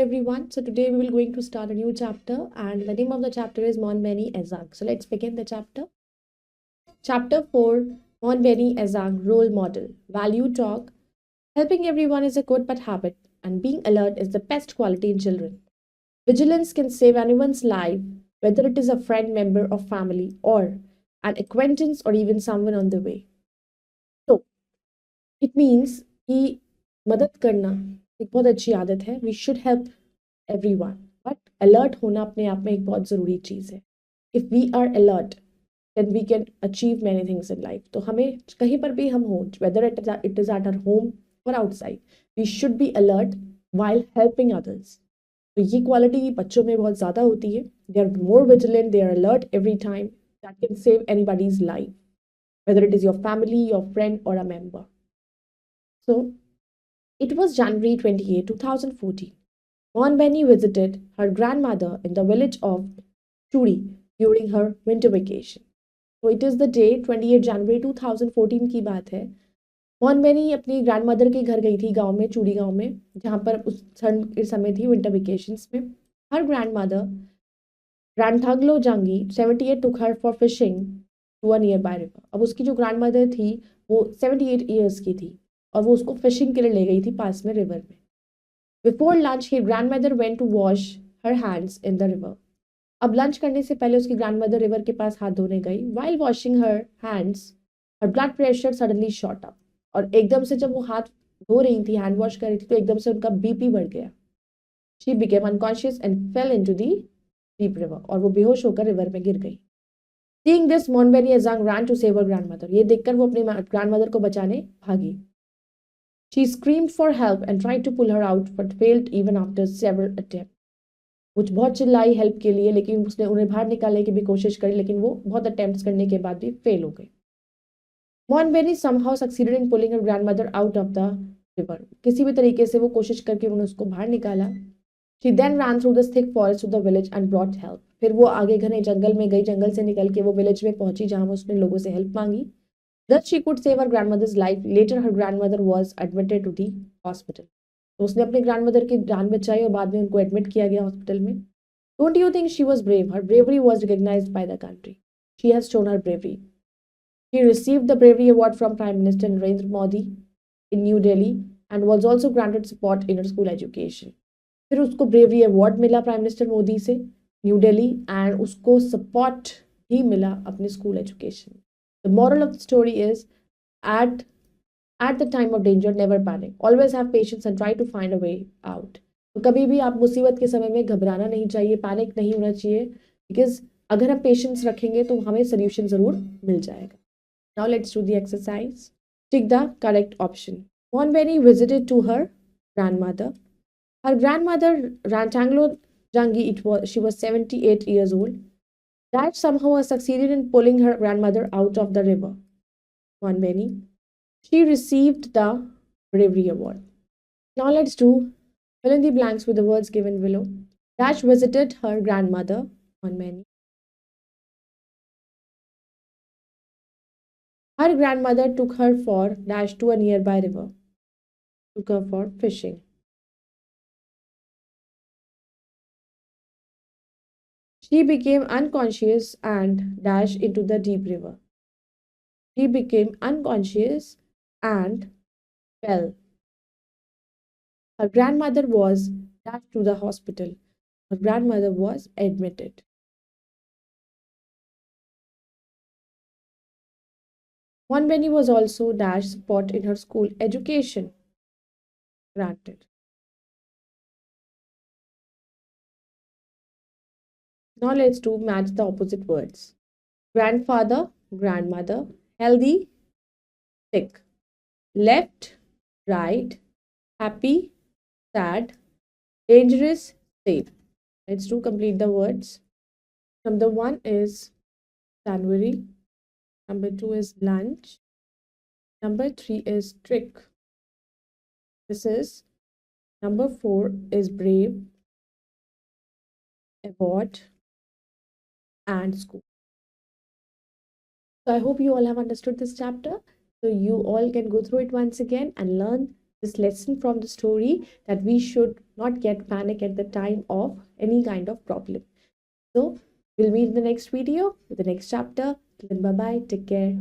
everyone. So today we will going to start a new chapter and the name of the chapter is Mon Beni Ezag. So let's begin the chapter. Chapter 4, Mon Beni Ezag Role Model. Value Talk. Helping everyone is a good but habit and being alert is the best quality in children. Vigilance can save anyone's life, whether it is a friend, member of family or an acquaintance or even someone on the way. So it means कि मदद करना एक बहुत अच्छी आदत है. We should help everyone. But alert होना अपने आप में एक बहुत ज़रूरी चीज़ है. If we are alert, then we can achieve many things in life. तो हमें कहीं पर भी हम हो, whether it is at our home or outside, we should be alert while helping others. तो ये क्वालिटी बच्चों में बहुत ज़्यादा होती है. They are more vigilant, they are alert every time. That can save anybody's life, whether it is your family, your friend, or a member. So, it was January 28, 2014. Mon Beni visited her grandmother in the village of Churi during her winter vacation. So it is the day 28 January 2014 की बात है. मॉन बेनी अपनी grandmother के घर गई थी गांव में, चूड़ी गांव में, जहां पर उस समय थी विंटर वेकेशंस में. हर grandmother ग्रैंडथाग्लो जांगी 78 took her for fishing to a nearby river. अब उसकी जो ग्रैंडमदर थी वो 78 ईयर्स की थी और वो उसको फिशिंग के लिए ले गई थी पास में रिवर में. Before lunch her grandmother went to wash her hands in the river. अब लंच करने से पहले उसकी ग्रैंडमदर रिवर के पास हाथ धोने गई. While washing her hands, her blood pressure suddenly shot up. और एकदम से जब वो हाथ धो रही थी, हैंड वॉश कर रही थी, तो एकदम से उनका बीपी बढ़ गया. She became unconscious and fell into the deep river. और वो बेहोश होकर रिवर में गिर गई. Seeing this, Mon Beni Ezang ran to save her grandmother. ये देखकर वो अपनी ग्रैंडमदर को बचाने भागी. She screamed for help and tried to pull her out, but failed even after several attempts. वो बहुत चिल्लाई हेल्प के लिए, लेकिन उसने उन्हें बाहर निकालने की भी कोशिश करी, लेकिन वो बहुत अटेम्प्ट्स करने के बाद भी फेल हो गई. Mon Beni somehow succeeded in pulling her grandmother out of the river. किसी भी तरीके से वो कोशिश करके उन्होंने उसको बाहर निकाला. She then ran through the thick forest to the village and brought help. फिर वो आगे घने जंगल में गई, जंगल से निकल के वो विलेज में पहुंची जहां उसने लोगों से हेल्प मांगी. Thus she could save her grandmother's life. Later her grandmother was admitted to the hospital. तो उसने अपने ग्रैंडमदर की जान बचाई और बाद में उनको एडमिट किया गया हॉस्पिटल में. Don't you think she was brave? Her bravery was recognized by the country. She has shown her bravery. She received the Bravery Award from Prime Minister Narendra Modi in New Delhi and was also granted support in her school education. फिर उसको bravery award मिला prime minister Modi से new Delhi and उसको support ही मिला अपने school education. The moral of the story is at the time of danger never panic, always have patience and try to find a way out. तो कभी भी आप मुसीबत के समय में घबराना नहीं चाहिए, पैनिक नहीं होना चाहिए, बिकॉज अगर हम पेशेंस रखेंगे तो हमें सोल्यूशन जरूर मिल जाएगा. Now let's do the exercise. Tick the correct option. Mon Beni visited to her grandmother. Her grandmother Rantanglo Jangi, she was 78 years old. That somehow succeeded in pulling her grandmother out of the river. Mon Beni. She received the Bravery Award. Now let's do fill in the blanks with the words given below. Dash visited her grandmother. Mon Beni. Her grandmother took her for dash to a nearby river. Took her for fishing. She became unconscious and dashed into the deep river. She became unconscious and fell. Her grandmother was dashed to the hospital. Her grandmother was admitted. Mon Beni was also dashed support in her school education. Granted. Now let's do match the opposite words. Grandfather, grandmother, healthy, sick. Left, right, happy, sad, dangerous, safe. Let's do complete the words. Number 1 is January. Number 2 is lunch. Number 3 is trick. This is number 4 is brave, award, and school. So I hope you all have understood this chapter. So you all can go through it once again and learn this lesson from the story that we should not get panic at the time of any kind of problem. So we'll meet in the next video with the next chapter. Till then, bye bye. Take care.